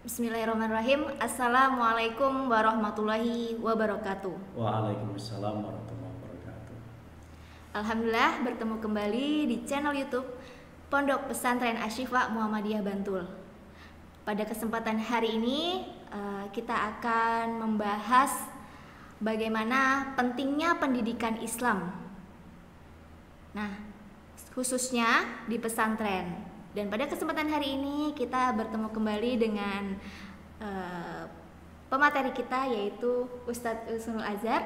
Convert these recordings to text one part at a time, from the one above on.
Bismillahirrahmanirrahim. Assalamualaikum warahmatullahi wabarakatuh. Waalaikumsalam warahmatullahi wabarakatuh. Alhamdulillah bertemu kembali di channel YouTube Pondok Pesantren Asy-Syifa Muhammadiyah Bantul. Pada kesempatan hari ini kita akan membahas bagaimana pentingnya pendidikan Islam. Nah, khususnya di pesantren. Dan pada kesempatan hari ini kita bertemu kembali dengan pemateri kita, yaitu Ustadz Husnul Azhar.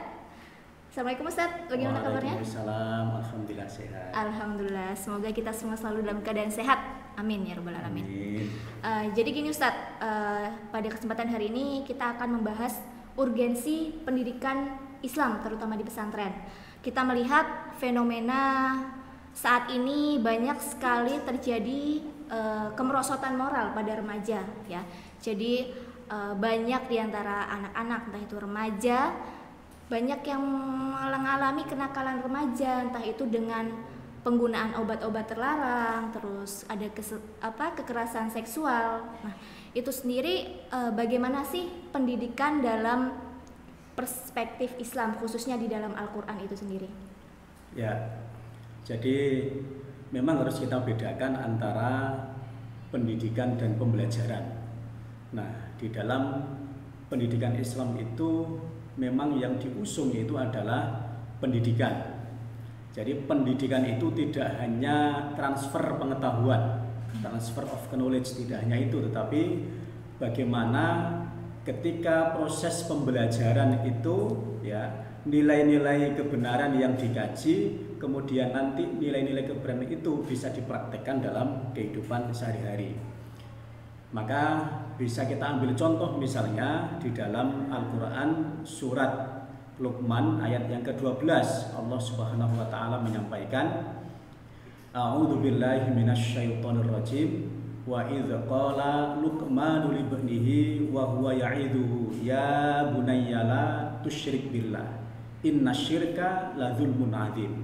Assalamualaikum Ustadz, bagaimana kabarnya? Waalaikumsalam, alhamdulillah sehat. Alhamdulillah, semoga kita semua selalu dalam keadaan sehat. Amin ya rabbal alamin. Amin. Jadi gini Ustadz, pada kesempatan hari ini kita akan membahas urgensi pendidikan Islam, terutama di pesantren. Kita melihat fenomena saat ini banyak sekali terjadi kemerosotan moral pada remaja, ya. Jadi banyak diantara anak-anak, entah itu remaja, banyak yang mengalami kenakalan remaja, entah itu dengan penggunaan obat-obat terlarang, terus ada kekerasan seksual. Nah, itu sendiri bagaimana sih pendidikan dalam perspektif Islam, khususnya di dalam Al-Quran itu sendiri? Ya. Jadi memang harus kita bedakan antara pendidikan dan pembelajaran. Nah, di dalam pendidikan Islam itu memang yang diusung itu adalah pendidikan. Jadi pendidikan itu tidak hanya transfer pengetahuan, transfer of knowledge, tidak hanya itu, tetapi bagaimana ketika proses pembelajaran itu, ya, nilai-nilai kebenaran yang dikaji, kemudian nanti nilai-nilai kebenaran itu bisa dipraktekkan dalam kehidupan sehari-hari. Maka bisa kita ambil contoh misalnya di dalam Al-Quran surat Luqman ayat yang ke-12, Allah Subhanahu wa taala menyampaikan, A'udzu billahi minasyaitonir rajim, wa idz qala Luqmanu li ibnihi wa huwa ya'idhuhu ya bunayya la tusyrik billah innasyirka la dzulmun adzim.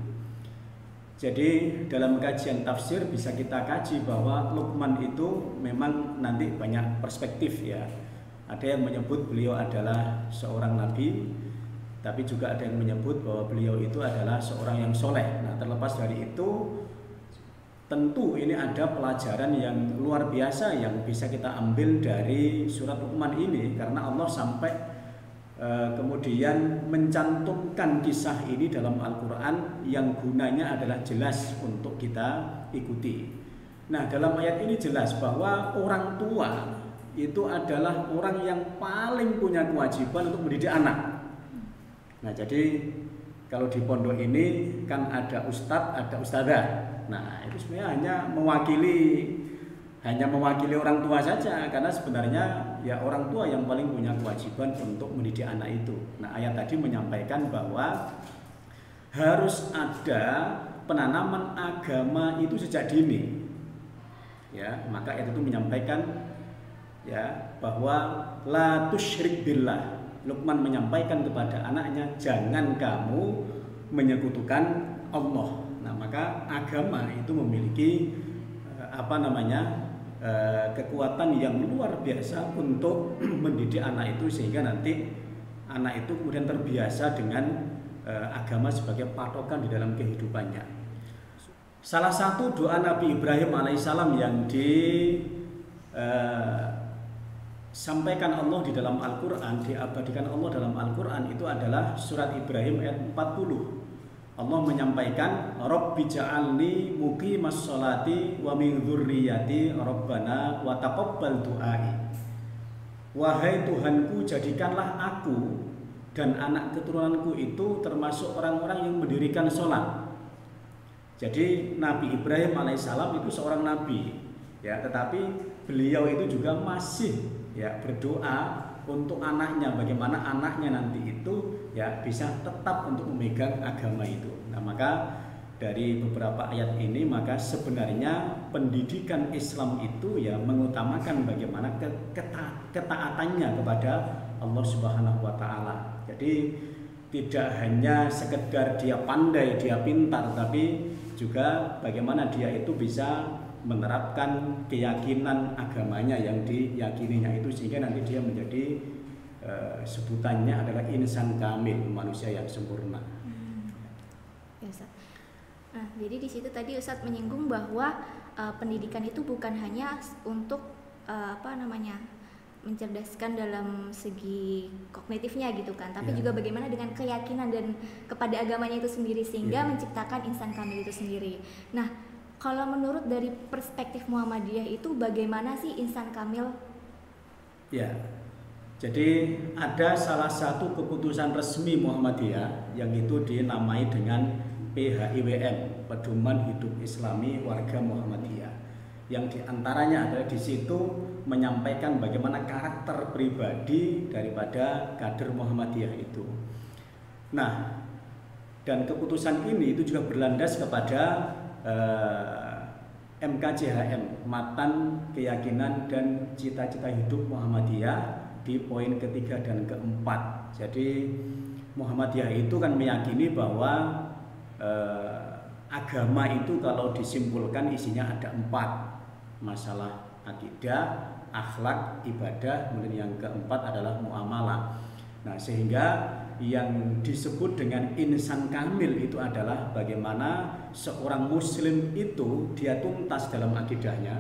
Jadi dalam kajian tafsir bisa kita kaji bahwa Luqman itu memang nanti banyak perspektif, ya. Ada yang menyebut beliau adalah seorang nabi, tapi juga ada yang menyebut bahwa beliau itu adalah seorang yang soleh. Nah, terlepas dari itu, tentu ini ada pelajaran yang luar biasa yang bisa kita ambil dari surat Luqman ini, karena Allah sampai kemudian mencantumkan kisah ini dalam Al-Quran yang gunanya adalah jelas untuk kita ikuti. Nah, dalam ayat ini jelas bahwa orang tua itu adalah orang yang paling punya kewajiban untuk mendidik anak. Nah, jadi kalau di pondok ini kan ada ustadz, ada ustadzah. Nah, itu sebenarnya hanya mewakili orang tua saja, karena sebenarnya ya orang tua yang paling punya kewajiban untuk mendidik anak itu. Nah, ayat tadi menyampaikan bahwa harus ada penanaman agama itu sejak dini. Ya, maka ayat itu menyampaikan, ya, bahwa la tusyrik billah. Luqman menyampaikan kepada anaknya, jangan kamu menyekutukan Allah. Nah, maka agama itu memiliki kekuatan yang luar biasa untuk mendidik anak itu, sehingga nanti anak itu kemudian terbiasa dengan agama sebagai patokan di dalam kehidupannya. Salah satu doa Nabi Ibrahim alaihissalam yang disampaikan Allah di dalam Al-Quran, diabadikan Allah dalam Al-Quran, itu adalah surat Ibrahim ayat 40. Allah menyampaikan, Rabbi ja'alni muqimas sholati wa min dzurriyyati rabbana wa taqabbal du'ai. Wahai Tuhanku, jadikanlah aku dan anak keturunanku itu termasuk orang-orang yang mendirikan sholat. Jadi Nabi Ibrahim alaihissalam itu seorang nabi, ya, tetapi beliau itu juga masih, ya, berdoa untuk anaknya, bagaimana anaknya nanti itu, ya, bisa tetap untuk memegang agama itu. Nah, maka dari beberapa ayat ini, maka sebenarnya pendidikan Islam itu, ya, mengutamakan bagaimana ketaatannya kepada Allah Subhanahu wa taala. Jadi tidak hanya sekedar dia pandai, dia pintar, tapi juga bagaimana dia itu bisa menerapkan keyakinan agamanya yang diyakininya itu, sehingga nanti dia menjadi sebutannya adalah insan kamil, manusia yang sempurna. Ya, Ustaz. Nah, jadi di situ tadi Ustadz menyinggung bahwa pendidikan itu bukan hanya untuk mencerdaskan dalam segi kognitifnya gitu kan, tapi juga bagaimana dengan keyakinan dan kepada agamanya itu sendiri, sehingga menciptakan insan kamil itu sendiri. Nah, kalau menurut dari perspektif Muhammadiyah itu bagaimana sih insan kamil? Ya, jadi ada salah satu keputusan resmi Muhammadiyah yang itu dinamai dengan PHIWM, Pedoman Hidup Islami Warga Muhammadiyah, yang diantaranya adalah di situ menyampaikan bagaimana karakter pribadi daripada kader Muhammadiyah itu. Nah, dan keputusan ini itu juga berlandas kepada MKCHM, Matan Keyakinan dan Cita-Cita Hidup Muhammadiyah, di poin ketiga dan keempat. Jadi Muhammadiyah itu kan meyakini bahwa agama itu kalau disimpulkan isinya ada 4, masalah akidah, akhlak, ibadah, kemudian yang keempat adalah muamalah. Nah, sehingga yang disebut dengan insan kamil itu adalah bagaimana seorang muslim itu dia tuntas dalam akidahnya,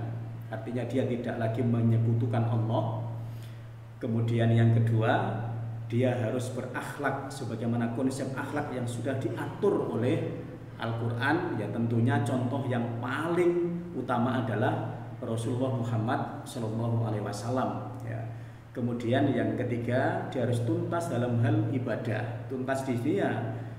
artinya dia tidak lagi menyekutukan Allah. Kemudian yang kedua, dia harus berakhlak sebagaimana konsep akhlak yang sudah diatur oleh Al-Quran. Ya, tentunya contoh yang paling utama adalah Rasulullah Muhammad SAW. Ya. Kemudian yang ketiga, dia harus tuntas dalam hal ibadah. Tuntas di sini ya,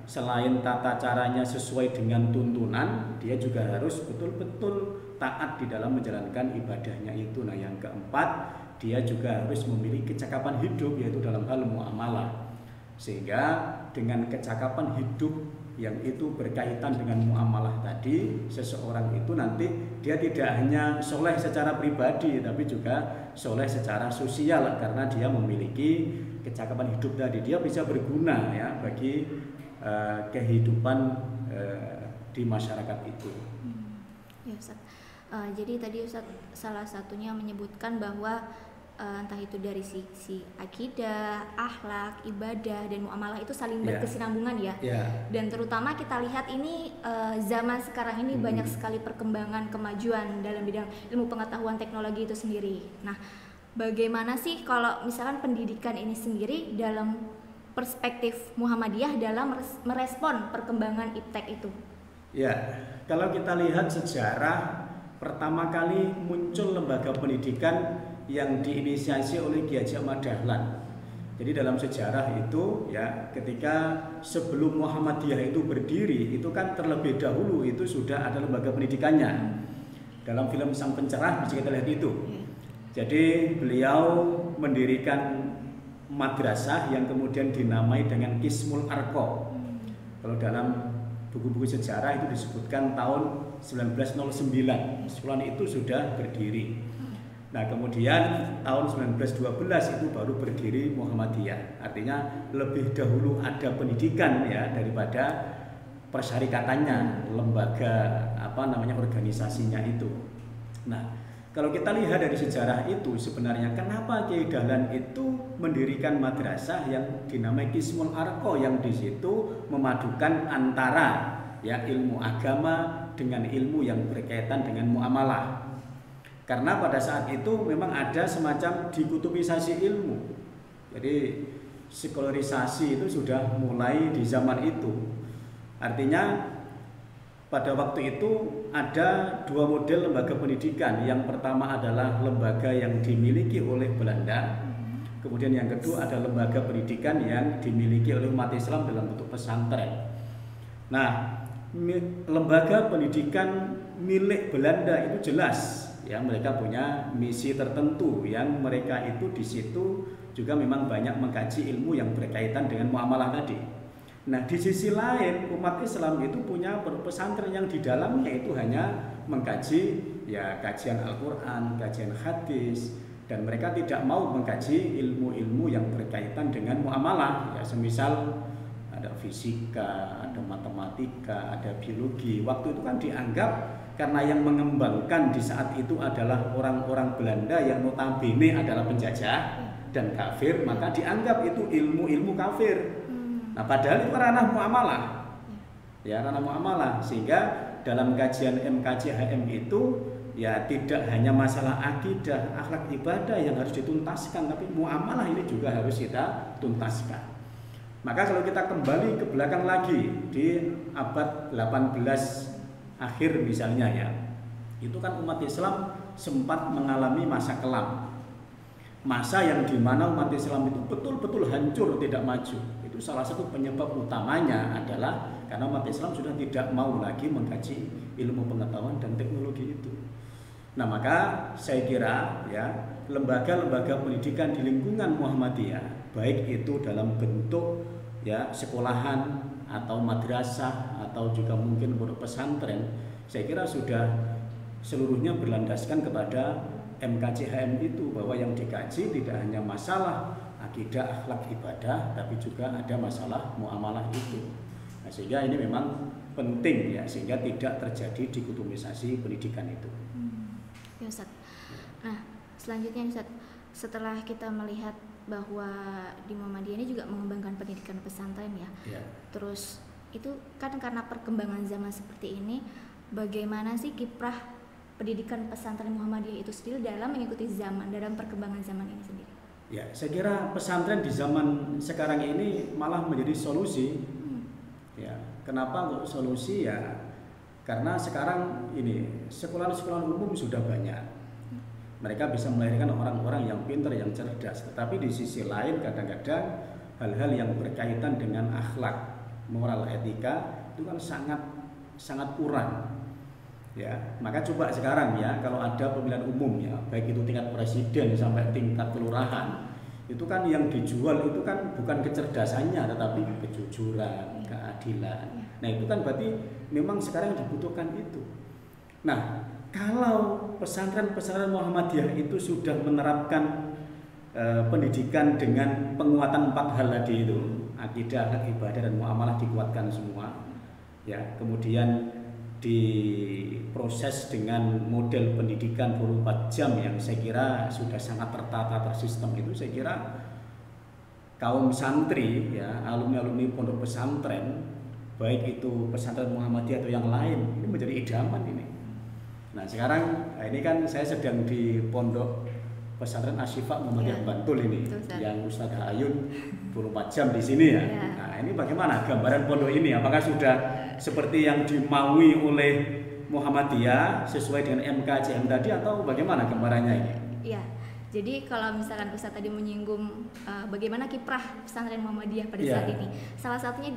selain tata caranya sesuai dengan tuntunan, dia juga harus betul-betul taat di dalam menjalankan ibadahnya itu. Nah, yang keempat, dia juga harus memiliki kecakapan hidup, yaitu dalam hal muamalah. Sehingga dengan kecakapan hidup yang itu berkaitan dengan muamalah tadi, seseorang itu nanti dia tidak hanya soleh secara pribadi, tapi juga soleh secara sosial, karena dia memiliki kecakapan hidup tadi. Dia bisa berguna ya bagi kehidupan di masyarakat itu. Ya, Ustaz. Jadi tadi Ustaz salah satunya menyebutkan bahwa entah itu dari sisi akidah, akhlak, ibadah, dan muamalah itu saling berkesinambungan ya. Dan terutama kita lihat ini zaman sekarang ini banyak sekali perkembangan kemajuan dalam bidang ilmu pengetahuan teknologi itu sendiri. Nah, bagaimana sih kalau misalkan pendidikan ini sendiri dalam perspektif Muhammadiyah dalam merespon perkembangan iptek itu? Ya, kalau kita lihat sejarah, pertama kali muncul lembaga pendidikan yang diinisiasi oleh Ki Haji Ahmad Dahlan. Jadi dalam sejarah itu ya, ketika sebelum Muhammadiyah itu berdiri, itu kan terlebih dahulu itu sudah ada lembaga pendidikannya. Dalam film Sang Pencerah bisa kita lihat itu. Jadi beliau mendirikan madrasah yang kemudian dinamai dengan Kismul Arqa. Kalau dalam buku-buku sejarah itu disebutkan tahun 1909, sekolah itu sudah berdiri. Nah, kemudian tahun 1912 itu baru berdiri Muhammadiyah. Artinya lebih dahulu ada pendidikan ya daripada persyarikatannya, lembaga organisasinya itu. Nah, kalau kita lihat dari sejarah itu, sebenarnya kenapa Kiai Dahlan itu mendirikan madrasah yang dinamai Kismul Arqa, yang di situ memadukan antara ya ilmu agama dengan ilmu yang berkaitan dengan muamalah. Karena pada saat itu memang ada semacam dikutumisasi ilmu. Jadi sekularisasi itu sudah mulai di zaman itu. Artinya pada waktu itu ada 2 model lembaga pendidikan. Yang pertama adalah lembaga yang dimiliki oleh Belanda. Kemudian yang kedua ada lembaga pendidikan yang dimiliki oleh umat Islam dalam bentuk pesantren. Nah, lembaga pendidikan milik Belanda itu jelas ya, mereka punya misi tertentu yang mereka itu di situ juga memang banyak mengkaji ilmu yang berkaitan dengan muamalah tadi. Nah, di sisi lain umat Islam itu punya pesantren yang di dalamnya itu hanya mengkaji ya kajian Al-Quran, kajian hadis, dan mereka tidak mau mengkaji ilmu-ilmu yang berkaitan dengan muamalah ya, semisal ada fisika, ada matematika, ada biologi. Waktu itu kan dianggap karena yang mengembangkan di saat itu adalah orang-orang Belanda yang notabene adalah penjajah dan kafir, maka dianggap itu ilmu-ilmu kafir. Nah, padahal itu ranah muamalah. Ya, ranah muamalah. Sehingga dalam kajian MKCHM itu ya tidak hanya masalah akidah, akhlak ibadah yang harus dituntaskan, tapi muamalah ini juga harus kita tuntaskan. Maka kalau kita kembali ke belakang lagi di abad 18 akhir misalnya ya, itu kan umat Islam sempat mengalami masa kelam, masa yang dimana umat Islam itu betul-betul hancur, tidak maju. Itu salah satu penyebab utamanya adalah karena umat Islam sudah tidak mau lagi mengkaji ilmu pengetahuan dan teknologi itu. Nah, maka saya kira ya lembaga-lembaga pendidikan di lingkungan Muhammadiyah, baik itu dalam bentuk ya sekolahan atau madrasah atau juga mungkin pondok pesantren, saya kira sudah seluruhnya berlandaskan kepada MKCHM itu, bahwa yang dikaji tidak hanya masalah akidah, akhlak ibadah, tapi juga ada masalah muamalah itu. Nah, sehingga ini memang penting ya, sehingga tidak terjadi dikotomisasi pendidikan itu. Ya Ustaz. Nah, selanjutnya Ustaz, setelah kita melihat bahwa di Muhammadiyah ini juga mengembangkan pendidikan pesantren ya. Terus itu kan karena perkembangan zaman seperti ini, bagaimana sih kiprah pendidikan pesantren Muhammadiyah itu sendiri dalam mengikuti zaman, dalam perkembangan zaman ini sendiri? Ya, saya kira pesantren di zaman sekarang ini malah menjadi solusi. Ya, kenapa kok solusi ya? Karena sekarang ini sekolah-sekolah umum sudah banyak. Mereka bisa melahirkan orang-orang yang pintar, yang cerdas. Tetapi di sisi lain kadang-kadang hal-hal yang berkaitan dengan akhlak, moral, etika itu kan sangat kurang. Ya, maka coba sekarang ya, kalau ada pemilihan umum ya, baik itu tingkat presiden sampai tingkat kelurahan, itu kan yang dijual itu kan bukan kecerdasannya, tetapi kejujuran, keadilan. Nah, itu kan berarti memang sekarang dibutuhkan itu. Nah, kalau pesantren-pesantren Muhammadiyah itu sudah menerapkan pendidikan dengan penguatan 4 hal tadi itu, akidah, ibadah, dan muamalah dikuatkan semua, ya, kemudian diproses dengan model pendidikan 24 jam yang saya kira sudah sangat tertata, tersistem, itu saya kira kaum santri ya, alumni-alumni pondok pesantren, baik itu pesantren Muhammadiyah atau yang lain, ini menjadi idaman ini. Nah, sekarang ini kan saya sedang di pondok pesantren Asy-Syifa Muhammadiyah Bantul ini, yang Ustazah Ayun 24 jam di sini ya. Nah, ini bagaimana gambaran pondok ini? Apakah sudah seperti yang dimaui oleh Muhammadiyah sesuai dengan MKCHM tadi, atau bagaimana gambarannya ini? Iya. Jadi kalau misalkan Ustaz tadi menyinggung bagaimana kiprah pesantren Muhammadiyah pada saat ini, salah satunya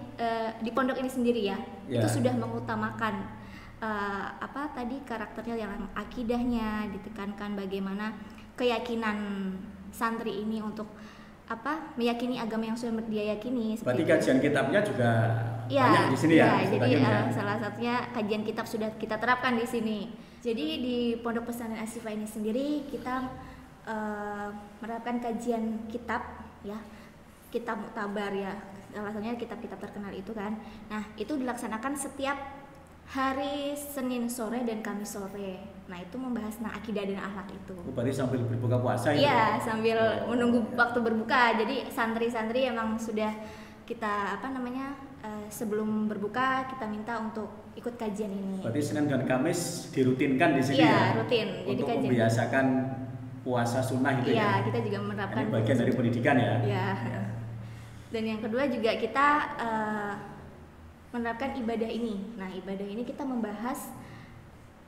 di pondok ini sendiri ya, itu sudah mengutamakan tadi karakternya, yang akidahnya ditekankan, bagaimana keyakinan santri ini untuk meyakini agama yang sudah dia yakini. Berarti kajian kitabnya juga banyak di sini ya? Jadi salah satunya kajian kitab sudah kita terapkan di sini. Jadi di Pondok Pesantren Asy-Syifa ini sendiri kita menerapkan kajian kitab ya, kitab muktabar ya, salah satunya kitab-kitab terkenal itu kan. Nah, itu dilaksanakan setiap hari Senin sore dan Kamis sore. Nah, itu membahas tentang akidah dan akhlak itu. Berarti sambil berbuka puasa itu? Iya, sambil menunggu waktu berbuka. Jadi santri-santri emang sudah kita sebelum berbuka kita minta untuk ikut kajian ini. Berarti Senin dan Kamis dirutinkan di sini ya? Iya, rutin. Jadi untuk membiasakan puasa sunnah itu ya? Iya, kita juga menerapkan. Ini bagian dari pendidikan ya? Iya. Dan yang kedua juga kita menerapkan ibadah ini. Nah, ibadah ini kita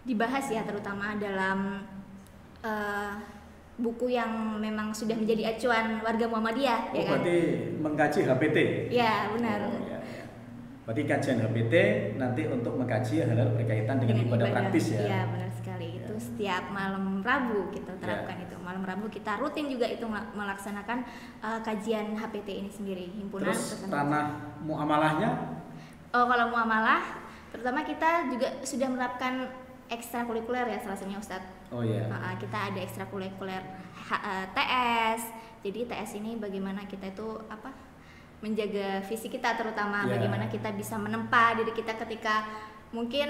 dibahas ya, terutama dalam buku yang memang sudah menjadi acuan warga Muhammadiyah. Ya kan? Berarti mengkaji HPT? Iya, benar. Ya. Berarti kajian HPT nanti untuk mengkaji hal-hal berkaitan dengan ibadah praktis ya? Iya, benar sekali. Itu setiap malam Rabu kita terapkan itu. Malam Rabu kita rutin juga itu melaksanakan kajian HPT ini sendiri, himpunan. Terus ranah muamalahnya? Oh, kalau muamalah, terutama kita juga sudah menerapkan ekstrakurikuler ya, salah satunya Ustadz. Oh iya. Kita ada ekstrakurikuler TS. Jadi TS ini bagaimana kita itu menjaga fisik kita, terutama Ya. bagaimana kita bisa menempa diri kita ketika mungkin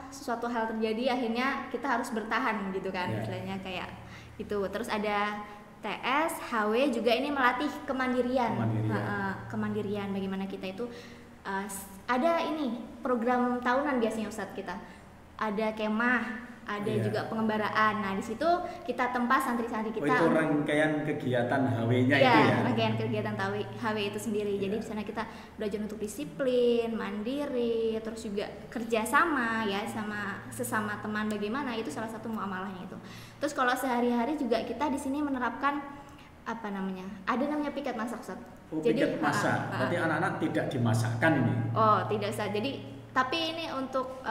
sesuatu hal terjadi, akhirnya kita harus bertahan gitu kan, Ya. istilahnya kayak itu. Terus ada TS, HW juga ini melatih kemandirian. Kemandirian bagaimana kita itu ada ini program tahunan biasanya Ustadz kita. Ada kemah, ada Iya. juga pengembaraan. Nah, di situ kita tempa santri-santri kita. itu rangkaian kegiatan HW-nya Iya, itu ya. rangkaian kegiatan HW itu sendiri. Jadi di sana kita belajar untuk disiplin, mandiri, terus juga kerjasama ya sama sesama teman, bagaimana itu salah satu muamalahnya itu. Terus kalau sehari-hari juga kita di sini menerapkan ada namanya piket masak, Ustaz. Piket masak. Berarti anak-anak tidak dimasakkan ini. Oh, tidak, Ustaz. Jadi tapi ini untuk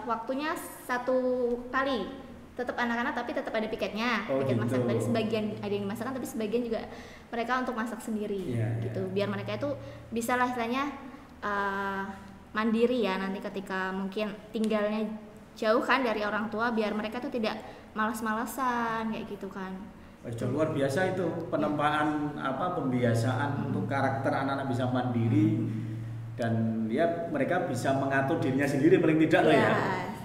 waktunya 1 kali. Tetap anak-anak tapi tetap ada piketnya. Oh, piket gitu. masak tadi sebagian ada yang dimasakkan, tapi sebagian juga mereka untuk masak sendiri gitu. Biar mereka itu bisa lah istilahnya mandiri ya, nanti ketika mungkin tinggalnya jauh kan dari orang tua, biar mereka tuh tidak malas-malasan kayak gitu kan. Luar biasa itu penempaan pembiasaan untuk karakter anak-anak bisa mandiri dan mereka bisa mengatur dirinya sendiri paling tidak lah ya.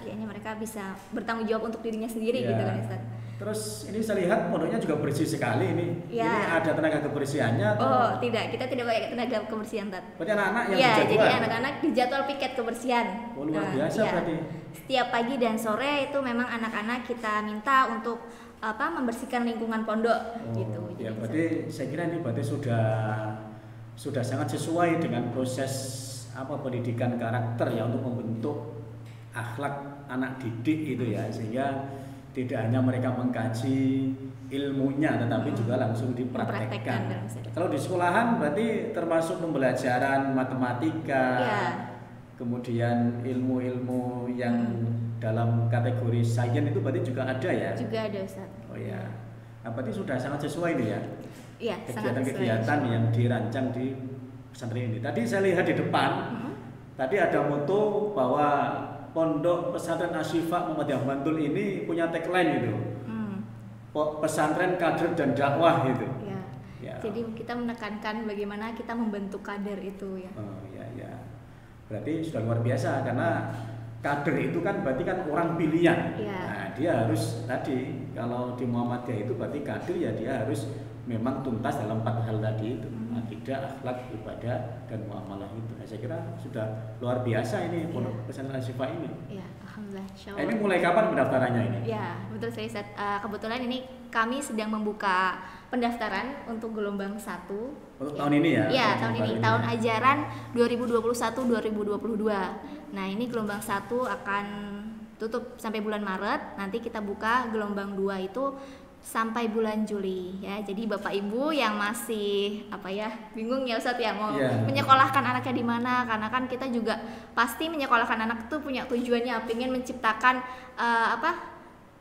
Kayaknya mereka bisa bertanggung jawab untuk dirinya sendiri gitu kan, Ustaz. Terus ini saya lihat pondoknya juga bersih sekali ini. Ya. Ini ada tenaga kebersihannya atau? Oh, tidak. Kita tidak pakai tenaga kebersihan, Tat. Berarti anak-anak yang Iya, dijadwal? jadi anak-anak dijadwal piket kebersihan. Oh, luar biasa berarti. Setiap pagi dan sore itu memang anak-anak kita minta untuk membersihkan lingkungan pondok gitu. Ya, berarti saya kira ini berarti sudah sangat sesuai dengan proses pendidikan karakter ya untuk membentuk akhlak anak didik itu ya, sehingga tidak hanya mereka mengkaji ilmunya tetapi juga langsung dipraktekkan. Kalau di sekolahan berarti termasuk pembelajaran matematika, kemudian ilmu-ilmu yang dalam kategori sains itu berarti juga ada ya? Juga ada, Ustaz. Oh ya, berarti sudah sangat sesuai nih ya? Iya, kegiatan-kegiatan yang dirancang di pesantren ini. Tadi saya lihat di depan, tadi ada moto bahwa Pondok Pesantren Asy-Syifa Muhammadiyah Bantul ini punya tagline gitu. Pesantren kader dan dakwah gitu. Ya. Jadi kita menekankan bagaimana kita membentuk kader itu ya. Oh ya. Berarti sudah luar biasa karena kader itu kan berarti kan orang pilihan. Nah, dia harus tadi kalau di Muhammadiyah itu berarti kader ya dia harus memang tuntas dalam 4 hal tadi itu, akidah, akhlak, ibadah, dan muamalah itu. Nah, saya kira sudah luar biasa ini Pondok Pesantren Asy-Syifa ini. Iya, alhamdulillah. Ini mulai kapan pendaftarannya ini? Ya, betul sekali. Kebetulan ini kami sedang membuka pendaftaran untuk gelombang 1. Untuk tahun ini ya? Iya, tahun ini, tahun ajaran 2021-2022. Nah, ini gelombang 1 akan tutup sampai bulan Maret. Nanti kita buka gelombang 2 itu sampai bulan Juli ya. Jadi Bapak Ibu yang masih bingung ya Ustadz ya mau menyekolahkan anaknya di mana, karena kan kita juga pasti menyekolahkan anak itu punya tujuannya, ingin menciptakan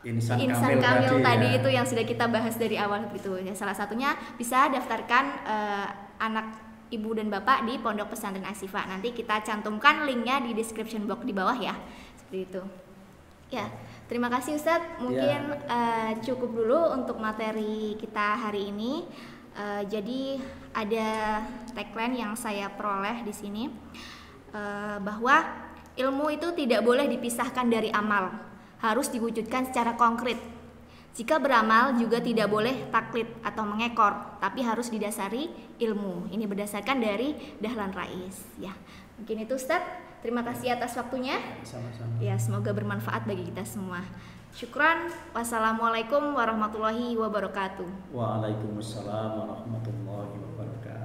insan kamil tadi itu yang sudah kita bahas dari awal gitu ya. Salah satunya bisa daftarkan anak Ibu dan Bapak di Pondok Pesantren Asy-Syifa. Nanti kita cantumkan linknya di description box di bawah ya, seperti itu ya. Terima kasih Ustadz, mungkin cukup dulu untuk materi kita hari ini. Jadi ada tagline yang saya peroleh di sini, bahwa ilmu itu tidak boleh dipisahkan dari amal, harus diwujudkan secara konkret. Jika beramal juga tidak boleh taklid atau mengekor, tapi harus didasari ilmu. Ini berdasarkan dari Dahlan Rais ya. Mungkin itu Ustadz. Terima kasih atas waktunya. Sama-sama. Ya, semoga bermanfaat bagi kita semua. Syukran. Wassalamualaikum warahmatullahi wabarakatuh. Waalaikumsalam warahmatullahi wabarakatuh.